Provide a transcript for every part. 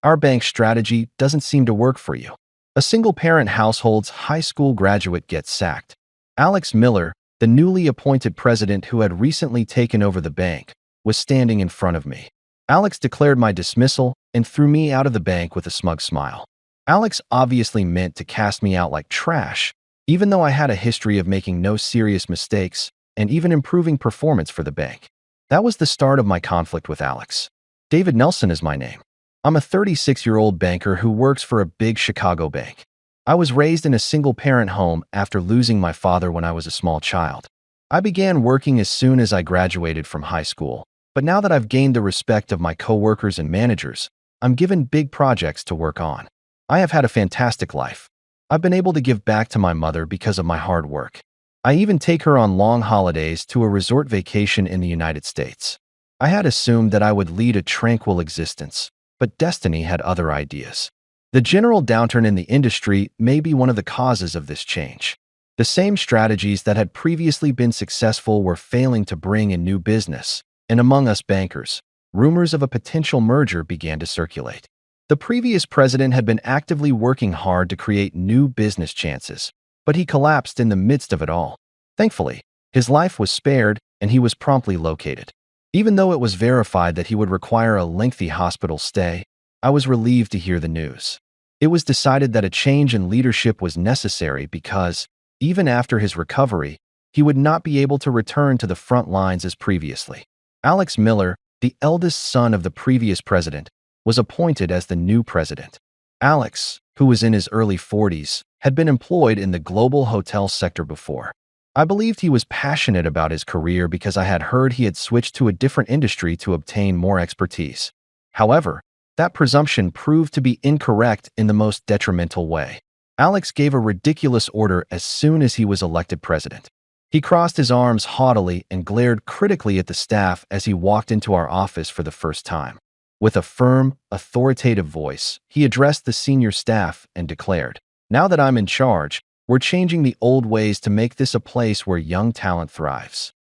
Our bank strategy doesn't seem to work for you. A single-parent household's high school graduate gets sacked. Alex Miller, the newly appointed president who had recently taken over the bank, was standing in front of me. Alex declared my dismissal and threw me out of the bank with a smug smile. Alex obviously meant to cast me out like trash, even though I had a history of making no serious mistakes and even improving performance for the bank. That was the start of my conflict with Alex. David Nelson is my name. I'm a 36-year-old banker who works for a big Chicago bank. I was raised in a single-parent home after losing my father when I was a small child. I began working as soon as I graduated from high school, but now that I've gained the respect of my coworkers and managers, I'm given big projects to work on. I have had a fantastic life. I've been able to give back to my mother because of my hard work. I even take her on long holidays to a resort vacation in the United States. I had assumed that I would lead a tranquil existence, but destiny had other ideas. The general downturn in the industry may be one of the causes of this change. The same strategies that had previously been successful were failing to bring in new business, and among us bankers, rumors of a potential merger began to circulate. The previous president had been actively working hard to create new business chances, but he collapsed in the midst of it all. Thankfully, his life was spared and he was promptly located. Even though it was verified that he would require a lengthy hospital stay, I was relieved to hear the news. It was decided that a change in leadership was necessary because, even after his recovery, he would not be able to return to the front lines as previously. Alex Miller, the eldest son of the previous president, was appointed as the new president. Alex, who was in his early 40s, had been employed in the global hotel sector before. I believed he was passionate about his career because I had heard he had switched to a different industry to obtain more expertise. However, that presumption proved to be incorrect in the most detrimental way. Alex gave a ridiculous order as soon as he was elected president. He crossed his arms haughtily and glared critically at the staff as he walked into our office for the first time. With a firm, authoritative voice, he addressed the senior staff and declared, "Now that I'm in charge, we're changing the old ways to make this a place where young talent thrives.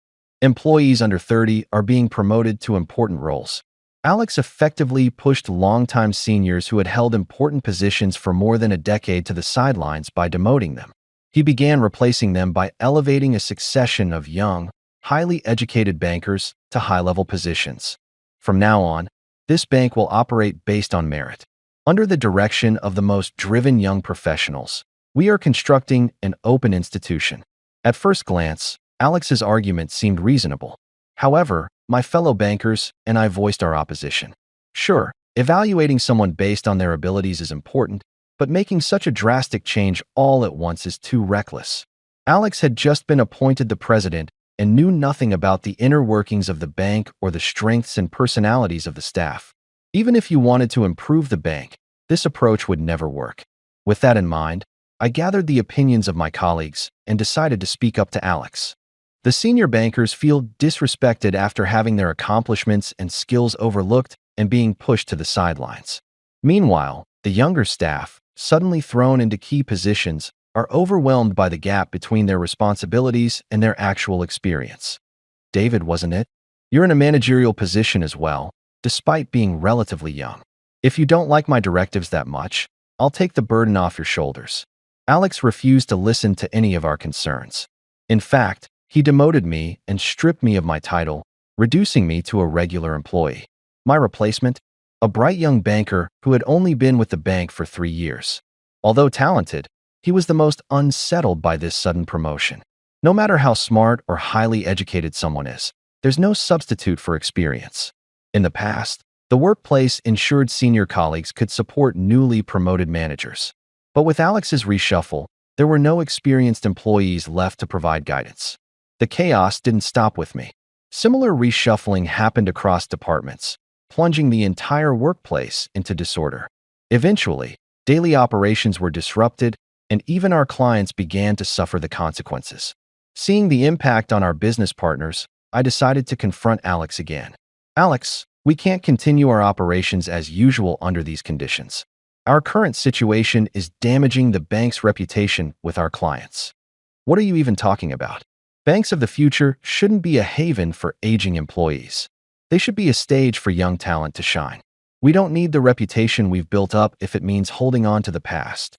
Employees under 30 are being promoted to important roles." Alex effectively pushed longtime seniors who had held important positions for more than a decade to the sidelines by demoting them. He began replacing them by elevating a succession of young, highly educated bankers to high-level positions. From now on, this bank will operate based on merit. Under the direction of the most driven young professionals, we are constructing an open institution. At first glance, Alex's argument seemed reasonable. However, my fellow bankers and I voiced our opposition. Sure, evaluating someone based on their abilities is important, but making such a drastic change all at once is too reckless. Alex had just been appointed the president and knew nothing about the inner workings of the bank or the strengths and personalities of the staff. Even if you wanted to improve the bank, this approach would never work. With that in mind, I gathered the opinions of my colleagues and decided to speak up to Alex. The senior bankers feel disrespected after having their accomplishments and skills overlooked and being pushed to the sidelines. Meanwhile, the younger staff, suddenly thrown into key positions, are overwhelmed by the gap between their responsibilities and their actual experience. David, wasn't it? You're in a managerial position as well, despite being relatively young. If you don't like my directives that much, I'll take the burden off your shoulders. Alex refused to listen to any of our concerns. In fact, he demoted me and stripped me of my title, reducing me to a regular employee. My replacement? A bright young banker who had only been with the bank for 3 years. Although talented, he was the most unsettled by this sudden promotion. No matter how smart or highly educated someone is, there's no substitute for experience. In the past, the workplace ensured senior colleagues could support newly promoted managers. But with Alex's reshuffle, there were no experienced employees left to provide guidance. The chaos didn't stop with me. Similar reshuffling happened across departments, plunging the entire workplace into disorder. Eventually, daily operations were disrupted, and even our clients began to suffer the consequences. Seeing the impact on our business partners, I decided to confront Alex again. "Alex, we can't continue our operations as usual under these conditions. Our current situation is damaging the bank's reputation with our clients." "What are you even talking about? Banks of the future shouldn't be a haven for aging employees. They should be a stage for young talent to shine. We don't need the reputation we've built up if it means holding on to the past.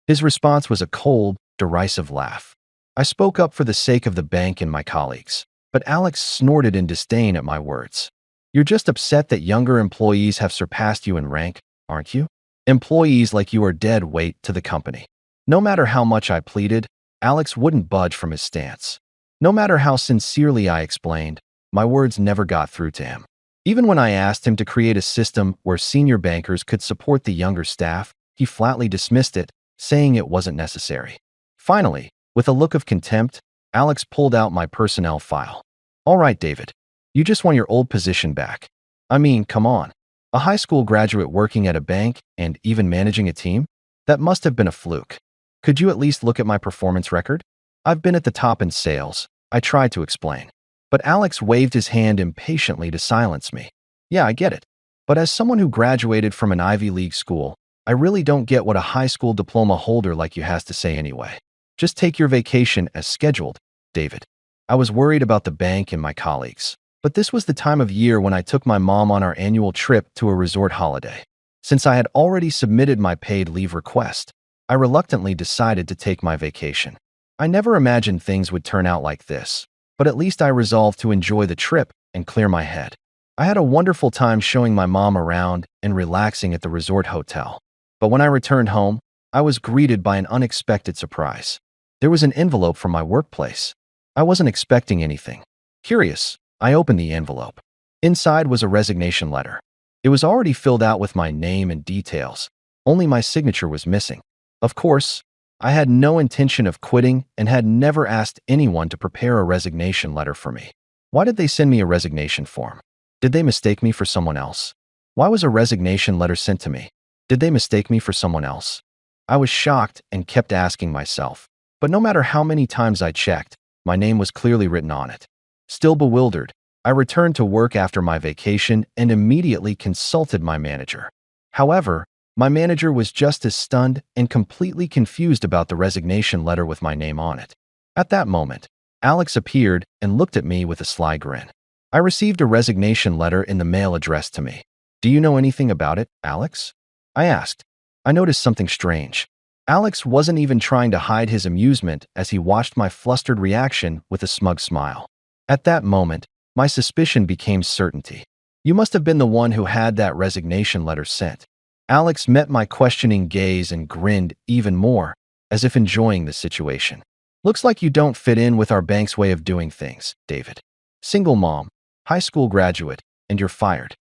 His response was a cold, derisive laugh. I spoke up for the sake of the bank and my colleagues, but Alex snorted in disdain at my words. You're just upset that younger employees have surpassed you in rank, aren't you? Employees like you are dead weight to the company. No matter how much I pleaded, Alex wouldn't budge from his stance. No matter how sincerely I explained, my words never got through to him. Even when I asked him to create a system where senior bankers could support the younger staff, he flatly dismissed it, saying it wasn't necessary. Finally, with a look of contempt, Alex pulled out my personnel file. All right, David. You just want your old position back. I mean, come on. A high school graduate working at a bank and even managing a team? That must have been a fluke. Could you at least look at my performance record? I've been at the top in sales, I tried to explain. But Alex waved his hand impatiently to silence me. Yeah, I get it. But as someone who graduated from an Ivy League school, I really don't get what a high school diploma holder like you has to say anyway. Just take your vacation as scheduled, David. I was worried about the bank and my colleagues. But this was the time of year when I took my mom on our annual trip to a resort holiday. Since I had already submitted my paid leave request, I reluctantly decided to take my vacation. I never imagined things would turn out like this, but at least I resolved to enjoy the trip and clear my head. I had a wonderful time showing my mom around and relaxing at the resort hotel. But when I returned home, I was greeted by an unexpected surprise. There was an envelope from my workplace. I wasn't expecting anything. Curious, I opened the envelope. Inside was a resignation letter. It was already filled out with my name and details. Only my signature was missing. Of course, I had no intention of quitting and had never asked anyone to prepare a resignation letter for me. Why did they send me a resignation form? Did they mistake me for someone else? Why was a resignation letter sent to me? Did they mistake me for someone else? I was shocked and kept asking myself. But no matter how many times I checked, my name was clearly written on it. Still bewildered, I returned to work after my vacation and immediately consulted my manager. However, my manager was just as stunned and completely confused about the resignation letter with my name on it. At that moment, Alex appeared and looked at me with a sly grin. I received a resignation letter in the mail addressed to me. Do you know anything about it, Alex? I asked. I noticed something strange. Alex wasn't even trying to hide his amusement as he watched my flustered reaction with a smug smile. At that moment, my suspicion became certainty. You must have been the one who had that resignation letter sent. Alex met my questioning gaze and grinned even more, as if enjoying the situation. Looks like you don't fit in with our bank's way of doing things, David. Single mom, high school graduate, and you're fired.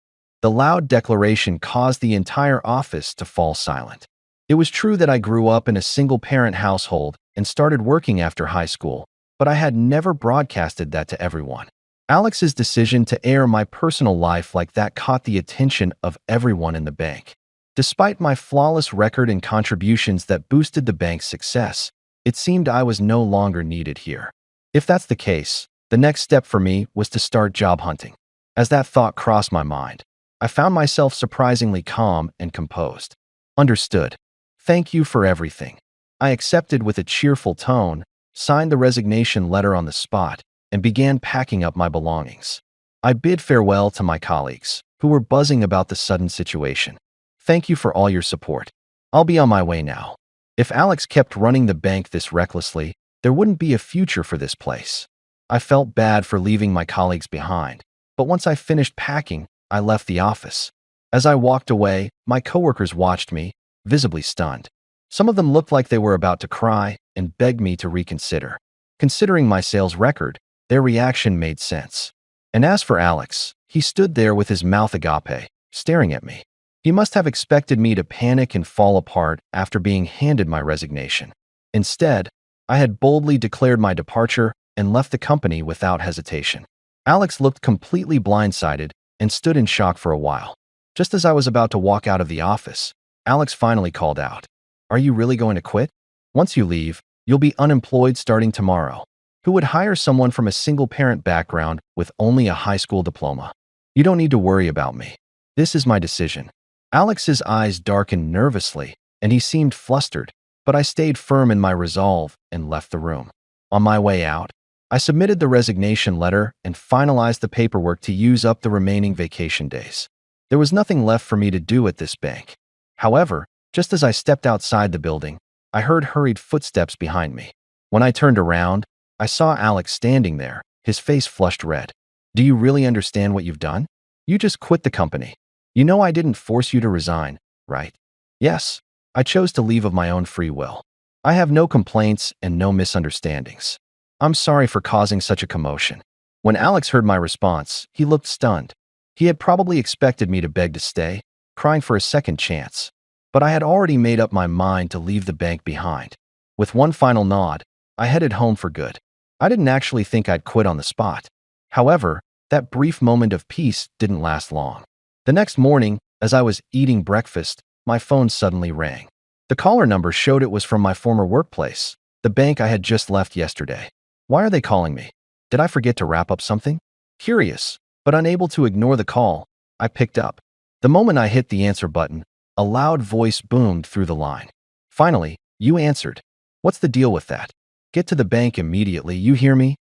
The loud declaration caused the entire office to fall silent. It was true that I grew up in a single-parent household and started working after high school, but I had never broadcasted that to everyone. Alex's decision to air my personal life like that caught the attention of everyone in the bank. Despite my flawless record and contributions that boosted the bank's success, it seemed I was no longer needed here. If that's the case, the next step for me was to start job hunting. As that thought crossed my mind, I found myself surprisingly calm and composed. Understood. Thank you for everything. I accepted with a cheerful tone, signed the resignation letter on the spot, and began packing up my belongings. I bid farewell to my colleagues, who were buzzing about the sudden situation. Thank you for all your support. I'll be on my way now. If Alex kept running the bank this recklessly, there wouldn't be a future for this place. I felt bad for leaving my colleagues behind, but once I finished packing, I left the office. As I walked away, my coworkers watched me, visibly stunned. Some of them looked like they were about to cry and begged me to reconsider. Considering my sales record, their reaction made sense. And as for Alex, he stood there with his mouth agape, staring at me. He must have expected me to panic and fall apart after being handed my resignation. Instead, I had boldly declared my departure and left the company without hesitation. Alex looked completely blindsided and stood in shock for a while. Just as I was about to walk out of the office, Alex finally called out, "Are you really going to quit? Once you leave, you'll be unemployed starting tomorrow. Who would hire someone from a single-parent background with only a high school diploma? You don't need to worry about me. This is my decision." Alex's eyes darkened nervously, and he seemed flustered, but I stayed firm in my resolve and left the room. On my way out, I submitted the resignation letter and finalized the paperwork to use up the remaining vacation days. There was nothing left for me to do at this bank. However, just as I stepped outside the building, I heard hurried footsteps behind me. When I turned around, I saw Alex standing there, his face flushed red. Do you really understand what you've done? You just quit the company. You know I didn't force you to resign, right? Yes, I chose to leave of my own free will. I have no complaints and no misunderstandings. I'm sorry for causing such a commotion. When Alex heard my response, he looked stunned. He had probably expected me to beg to stay, crying for a second chance. But I had already made up my mind to leave the bank behind. With one final nod, I headed home for good. I didn't actually think I'd quit on the spot. However, that brief moment of peace didn't last long. The next morning, as I was eating breakfast, my phone suddenly rang. The caller number showed it was from my former workplace, the bank I had just left yesterday. Why are they calling me? Did I forget to wrap up something? Curious, but unable to ignore the call, I picked up. The moment I hit the answer button, a loud voice boomed through the line. Finally, you answered. What's the deal with that? Get to the bank immediately, you hear me?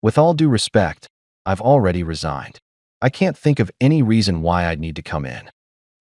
With all due respect, I've already resigned. I can't think of any reason why I'd need to come in.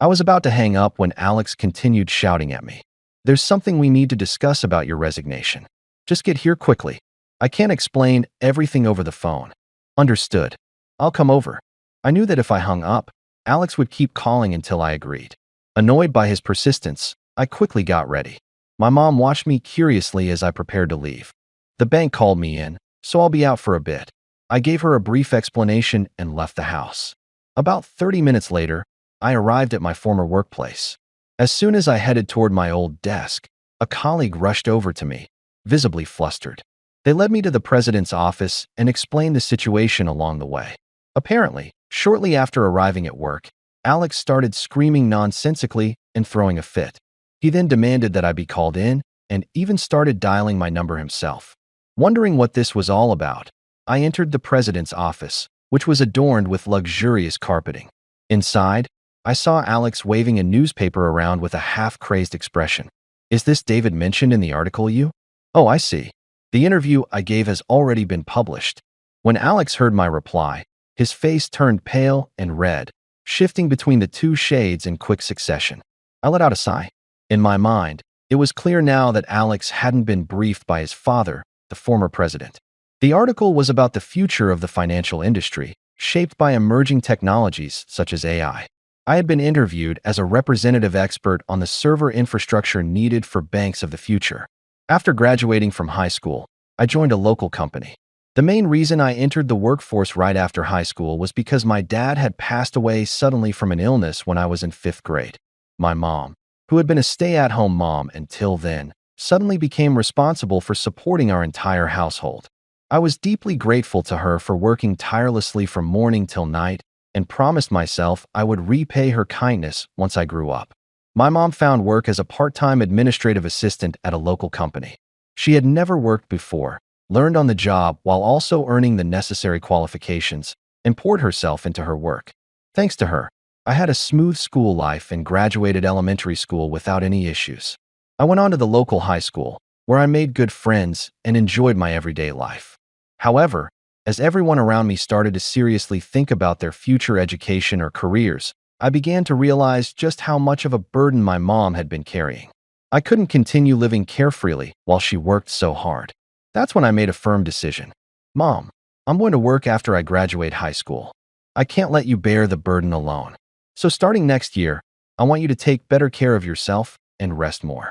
I was about to hang up when Alex continued shouting at me. There's something we need to discuss about your resignation. Just get here quickly. I can't explain everything over the phone. Understood. I'll come over. I knew that if I hung up, Alex would keep calling until I agreed. Annoyed by his persistence, I quickly got ready. My mom watched me curiously as I prepared to leave. The bank called me in, so I'll be out for a bit. I gave her a brief explanation and left the house. About 30 minutes later, I arrived at my former workplace. As soon as I headed toward my old desk, a colleague rushed over to me, visibly flustered. They led me to the president's office and explained the situation along the way. Apparently, shortly after arriving at work, Alex started screaming nonsensically and throwing a fit. He then demanded that I be called in and even started dialing my number himself. Wondering what this was all about, I entered the president's office, which was adorned with luxurious carpeting. Inside, I saw Alex waving a newspaper around with a half-crazed expression. Is this David mentioned in the article you? Oh, I see. The interview I gave has already been published. When Alex heard my reply, his face turned pale and red, shifting between the two shades in quick succession. I let out a sigh. In my mind, it was clear now that Alex hadn't been briefed by his father, the former president. The article was about the future of the financial industry, shaped by emerging technologies such as AI. I had been interviewed as a representative expert on the server infrastructure needed for banks of the future. After graduating from high school, I joined a local company. The main reason I entered the workforce right after high school was because my dad had passed away suddenly from an illness when I was in 5th grade. My mom, who had been a stay-at-home mom until then, suddenly became responsible for supporting our entire household. I was deeply grateful to her for working tirelessly from morning till night and promised myself I would repay her kindness once I grew up. My mom found work as a part-time administrative assistant at a local company. She had never worked before, learned on the job while also earning the necessary qualifications, and poured herself into her work. Thanks to her, I had a smooth school life and graduated elementary school without any issues. I went on to the local high school, where I made good friends and enjoyed my everyday life. However, as everyone around me started to seriously think about their future education or careers, I began to realize just how much of a burden my mom had been carrying. I couldn't continue living carefreely while she worked so hard. That's when I made a firm decision. Mom, I'm going to work after I graduate high school. I can't let you bear the burden alone. So starting next year, I want you to take better care of yourself and rest more.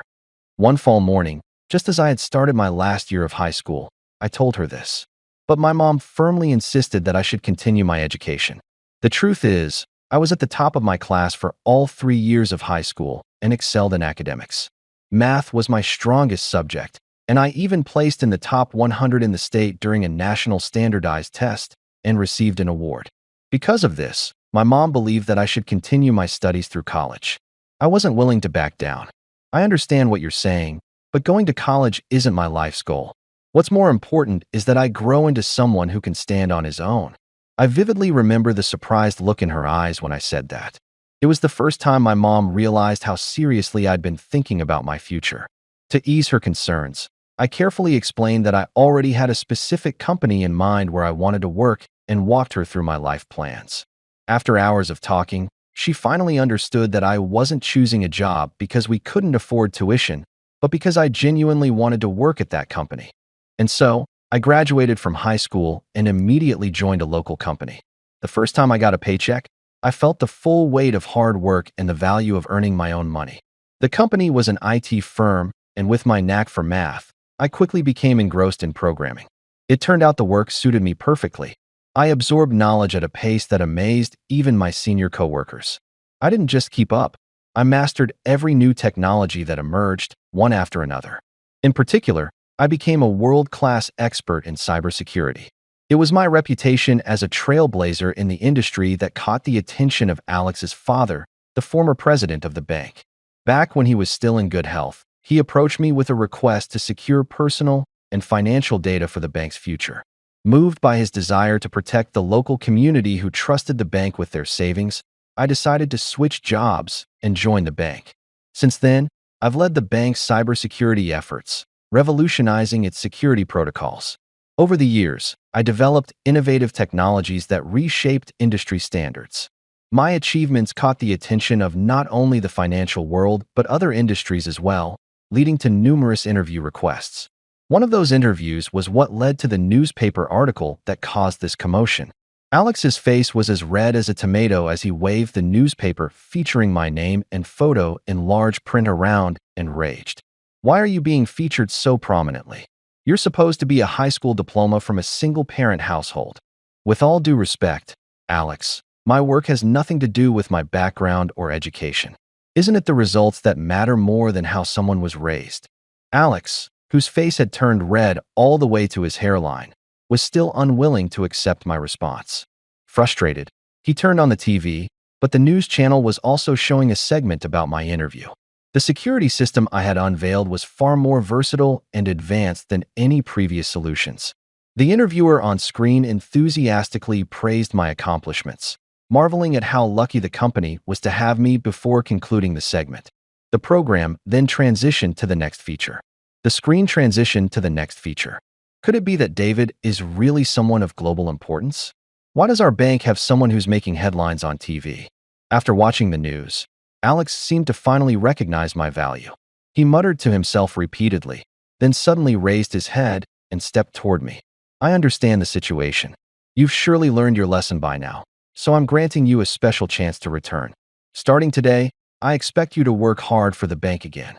One fall morning, just as I had started my last year of high school, I told her this. But my mom firmly insisted that I should continue my education. The truth is, I was at the top of my class for all 3 years of high school and excelled in academics. Math was my strongest subject, and I even placed in the top 100 in the state during a national standardized test and received an award. Because of this, my mom believed that I should continue my studies through college. I wasn't willing to back down. I understand what you're saying, but going to college isn't my life's goal. What's more important is that I grow into someone who can stand on his own. I vividly remember the surprised look in her eyes when I said that. It was the first time my mom realized how seriously I'd been thinking about my future. To ease her concerns, I carefully explained that I already had a specific company in mind where I wanted to work and walked her through my life plans. After hours of talking, She finally understood that I wasn't choosing a job because we couldn't afford tuition, but because I genuinely wanted to work at that company. And so, I graduated from high school and immediately joined a local company. The first time I got a paycheck, I felt the full weight of hard work and the value of earning my own money. The company was an IT firm, and with my knack for math, I quickly became engrossed in programming. It turned out the work suited me perfectly. I absorbed knowledge at a pace that amazed even my senior coworkers. I didn't just keep up. I mastered every new technology that emerged, one after another. In particular, I became a world-class expert in cybersecurity. It was my reputation as a trailblazer in the industry that caught the attention of Alex's father, the former president of the bank. Back when he was still in good health, he approached me with a request to secure personal and financial data for the bank's future. Moved by his desire to protect the local community who trusted the bank with their savings, I decided to switch jobs and join the bank. Since then, I've led the bank's cybersecurity efforts, revolutionizing its security protocols. Over the years, I developed innovative technologies that reshaped industry standards. My achievements caught the attention of not only the financial world but other industries as well, leading to numerous interview requests. One of those interviews was what led to the newspaper article that caused this commotion. Alex's face was as red as a tomato as he waved the newspaper featuring my name and photo in large print around and raged. "Why are you being featured so prominently? You're supposed to be a high school diploma from a single-parent household." With all due respect, Alex, my work has nothing to do with my background or education. Isn't it the results that matter more than how someone was raised? Alex, whose face had turned red all the way to his hairline, was still unwilling to accept my response. Frustrated, he turned on the TV, but the news channel was also showing a segment about my interview. The security system I had unveiled was far more versatile and advanced than any previous solutions. The interviewer on screen enthusiastically praised my accomplishments, marveling at how lucky the company was to have me before concluding the segment. The program then transitioned to the next feature. The screen transitioned to the next feature. Could it be that David is really someone of global importance? Why does our bank have someone who's making headlines on TV? After watching the news, Alex seemed to finally recognize my value. He muttered to himself repeatedly, then suddenly raised his head and stepped toward me. "I understand the situation. You've surely learned your lesson by now, so I'm granting you a special chance to return. Starting today, I expect you to work hard for the bank again."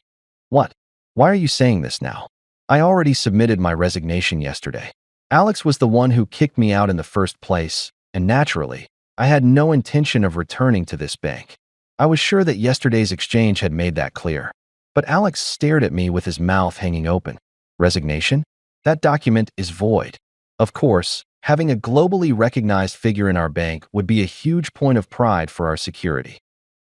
"What? Why are you saying this now? I already submitted my resignation yesterday." Alex was the one who kicked me out in the first place, and naturally, I had no intention of returning to this bank. I was sure that yesterday's exchange had made that clear. But Alex stared at me with his mouth hanging open. "Resignation? That document is void." Of course, having a globally recognized figure in our bank would be a huge point of pride for our security.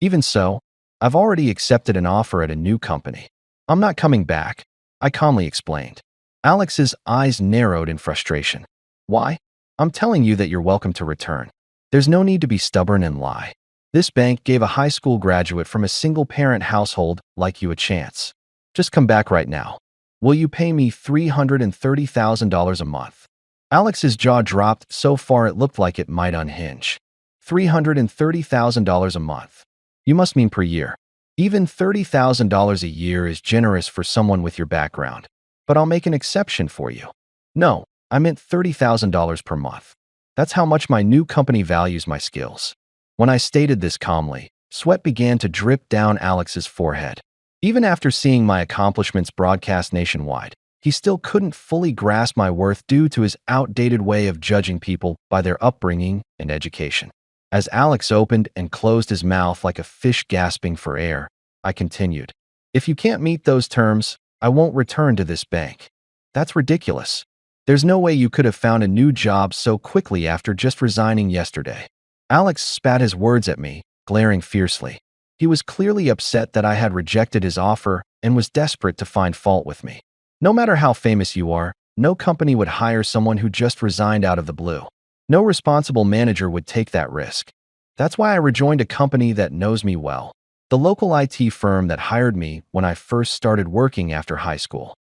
Even so, I've already accepted an offer at a new company. "I'm not coming back," I calmly explained. Alex's eyes narrowed in frustration. "Why? I'm telling you that you're welcome to return. There's no need to be stubborn and lie. This bank gave a high school graduate from a single-parent household like you a chance. Just come back right now. Will you pay me $330,000 a month?" Alex's jaw dropped so far it looked like it might unhinge. $330,000 a month. You must mean per year. Even $30,000 a year is generous for someone with your background. But I'll make an exception for you. No, I meant $30,000 per month. That's how much my new company values my skills. When I stated this calmly, sweat began to drip down Alex's forehead. Even after seeing my accomplishments broadcast nationwide, he still couldn't fully grasp my worth due to his outdated way of judging people by their upbringing and education. As Alex opened and closed his mouth like a fish gasping for air, I continued, "If you can't meet those terms, I won't return to this bank." "That's ridiculous. There's no way you could have found a new job so quickly after just resigning yesterday." Alex spat his words at me, glaring fiercely. He was clearly upset that I had rejected his offer and was desperate to find fault with me. No matter how famous you are, no company would hire someone who just resigned out of the blue. No responsible manager would take that risk. That's why I rejoined a company that knows me well. The local IT firm that hired me when I first started working after high school.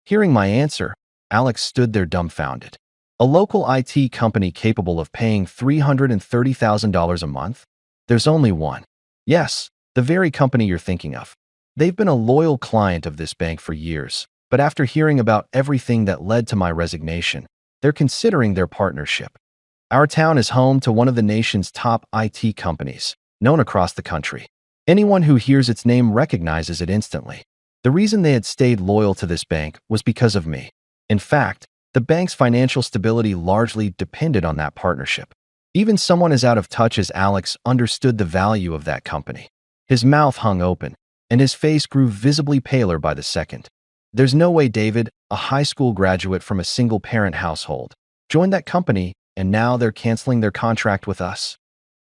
Hearing my answer, Alex stood there dumbfounded. A local IT company capable of paying $330,000 a month? There's only one. Yes, the very company you're thinking of. They've been a loyal client of this bank for years, but after hearing about everything that led to my resignation, they're considering their partnership. Our town is home to one of the nation's top IT companies, known across the country. Anyone who hears its name recognizes it instantly. The reason they had stayed loyal to this bank was because of me. In fact, the bank's financial stability largely depended on that partnership. Even someone as out of touch as Alex understood the value of that company. His mouth hung open, and his face grew visibly paler by the second. There's no way David, a high school graduate from a single-parent household, joined that company, and now they're canceling their contract with us.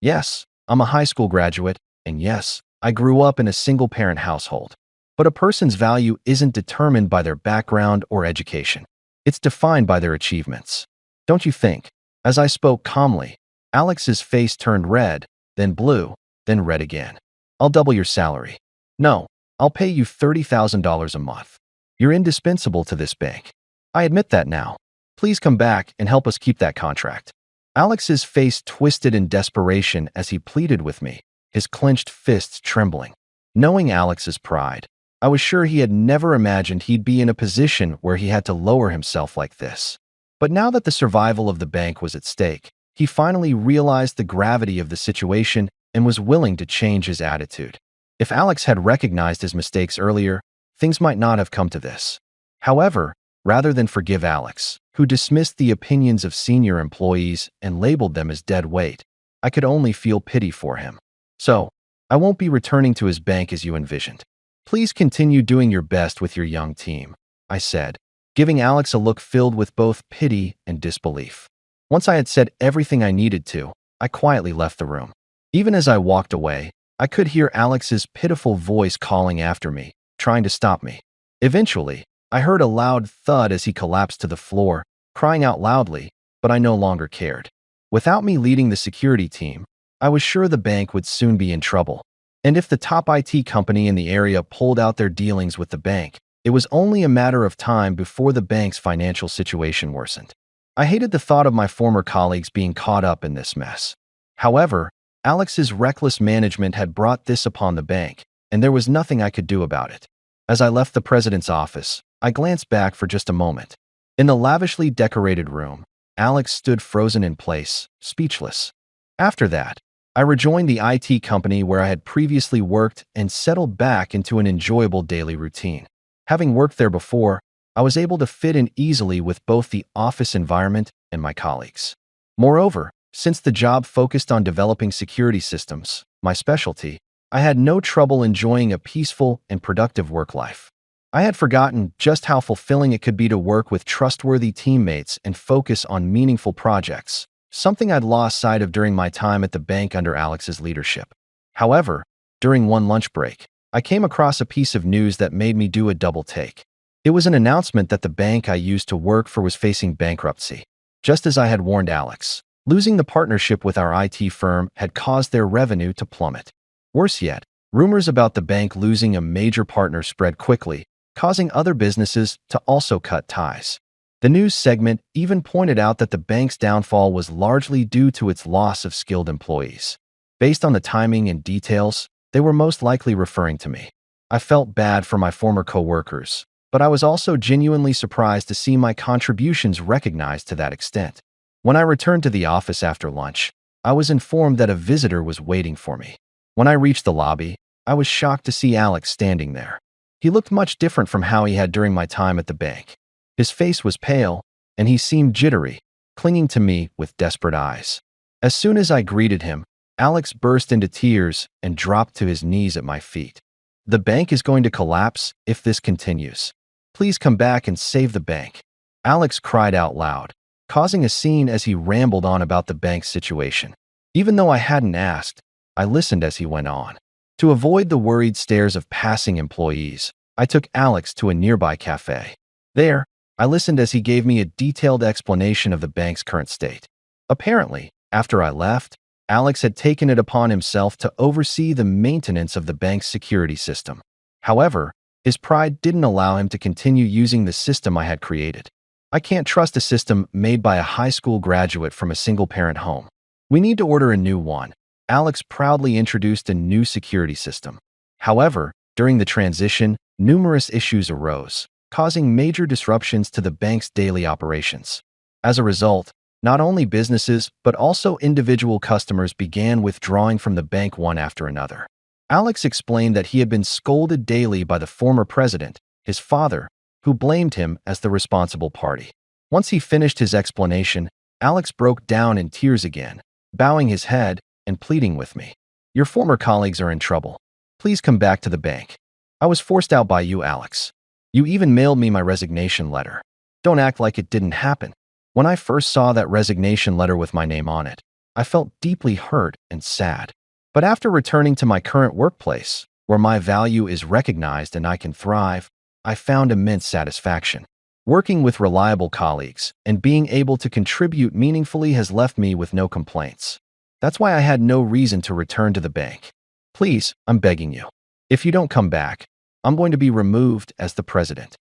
Yes, I'm a high school graduate, and yes, I grew up in a single-parent household. But a person's value isn't determined by their background or education. It's defined by their achievements. Don't you think? As I spoke calmly, Alex's face turned red, then blue, then red again. I'll double your salary. No, I'll pay you $30,000 a month. You're indispensable to this bank. I admit that now. Please come back and help us keep that contract. Alex's face twisted in desperation as he pleaded with me, his clenched fists trembling. Knowing Alex's pride, I was sure he had never imagined he'd be in a position where he had to lower himself like this. But now that the survival of the bank was at stake, he finally realized the gravity of the situation and was willing to change his attitude. If Alex had recognized his mistakes earlier, things might not have come to this. However, rather than forgive Alex, who dismissed the opinions of senior employees and labeled them as dead weight, I could only feel pity for him. So, I won't be returning to his bank as you envisioned. Please continue doing your best with your young team, I said, giving Alex a look filled with both pity and disbelief. Once I had said everything I needed to, I quietly left the room. Even as I walked away, I could hear Alex's pitiful voice calling after me, trying to stop me. Eventually, I heard a loud thud as he collapsed to the floor, crying out loudly, but I no longer cared. Without me leading the security team, I was sure the bank would soon be in trouble. And if the top IT company in the area pulled out their dealings with the bank, it was only a matter of time before the bank's financial situation worsened. I hated the thought of my former colleagues being caught up in this mess. However, Alex's reckless management had brought this upon the bank, and there was nothing I could do about it. As I left the president's office, I glanced back for just a moment. In the lavishly decorated room, Alex stood frozen in place, speechless. After that, I rejoined the IT company where I had previously worked and settled back into an enjoyable daily routine. Having worked there before, I was able to fit in easily with both the office environment and my colleagues. Moreover, since the job focused on developing security systems, my specialty, I had no trouble enjoying a peaceful and productive work life. I had forgotten just how fulfilling it could be to work with trustworthy teammates and focus on meaningful projects, something I'd lost sight of during my time at the bank under Alex's leadership. However, during one lunch break, I came across a piece of news that made me do a double take. It was an announcement that the bank I used to work for was facing bankruptcy. Just as I had warned Alex, losing the partnership with our IT firm had caused their revenue to plummet. Worse yet, rumors about the bank losing a major partner spread quickly, causing other businesses to also cut ties. The news segment even pointed out that the bank's downfall was largely due to its loss of skilled employees. Based on the timing and details, they were most likely referring to me. I felt bad for my former coworkers, but I was also genuinely surprised to see my contributions recognized to that extent. When I returned to the office after lunch, I was informed that a visitor was waiting for me. When I reached the lobby, I was shocked to see Alex standing there. He looked much different from how he had during my time at the bank. His face was pale, and he seemed jittery, clinging to me with desperate eyes. As soon as I greeted him, Alex burst into tears and dropped to his knees at my feet. The bank is going to collapse if this continues. Please come back and save the bank. Alex cried out loud, causing a scene as he rambled on about the bank's situation. Even though I hadn't asked, I listened as he went on. To avoid the worried stares of passing employees, I took Alex to a nearby cafe. There, I listened as he gave me a detailed explanation of the bank's current state. Apparently, after I left, Alex had taken it upon himself to oversee the maintenance of the bank's security system. However, his pride didn't allow him to continue using the system I had created. I can't trust a system made by a high school graduate from a single-parent home. We need to order a new one, Alex proudly introduced a new security system. However, during the transition, numerous issues arose, causing major disruptions to the bank's daily operations. As a result, not only businesses but also individual customers began withdrawing from the bank one after another. Alex explained that he had been scolded daily by the former president, his father, who blamed him as the responsible party. Once he finished his explanation, Alex broke down in tears again, bowing his head and pleading with me. "Your former colleagues are in trouble. Please come back to the bank. I was forced out by you, Alex. You even mailed me my resignation letter. Don't act like it didn't happen." When I first saw that resignation letter with my name on it, I felt deeply hurt and sad. But after returning to my current workplace, where my value is recognized and I can thrive, I found immense satisfaction. Working with reliable colleagues and being able to contribute meaningfully has left me with no complaints. That's why I had no reason to return to the bank. Please, I'm begging you. If you don't come back, I'm going to be removed as the president.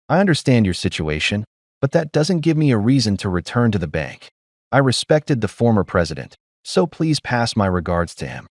I understand your situation, but that doesn't give me a reason to return to the bank. I respected the former president, so please pass my regards to him.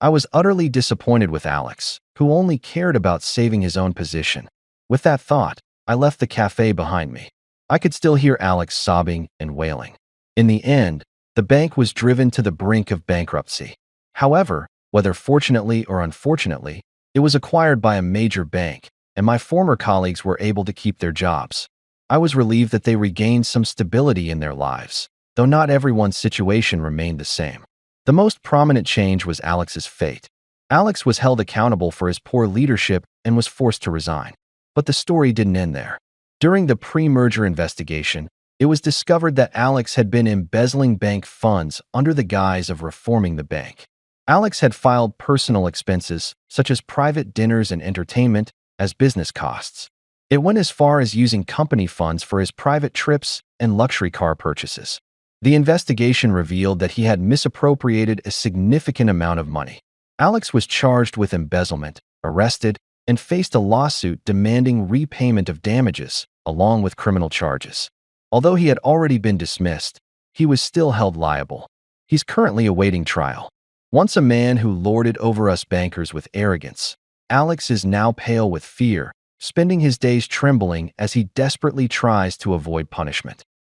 I was utterly disappointed with Alex, who only cared about saving his own position. With that thought, I left the cafe behind me. I could still hear Alex sobbing and wailing. In the end, the bank was driven to the brink of bankruptcy. However, whether fortunately or unfortunately, it was acquired by a major bank, and my former colleagues were able to keep their jobs. I was relieved that they regained some stability in their lives, though not everyone's situation remained the same. The most prominent change was Alex's fate. Alex was held accountable for his poor leadership and was forced to resign. But the story didn't end there. During the pre-merger investigation, it was discovered that Alex had been embezzling bank funds under the guise of reforming the bank. Alex had filed personal expenses, such as private dinners and entertainment, as business costs. It went as far as using company funds for his private trips and luxury car purchases. The investigation revealed that he had misappropriated a significant amount of money. Alex was charged with embezzlement, arrested, and faced a lawsuit demanding repayment of damages, along with criminal charges. Although he had already been dismissed, he was still held liable. He's currently awaiting trial. Once a man who lorded over us bankers with arrogance, Alex is now pale with fear, spending his days trembling as he desperately tries to avoid punishment.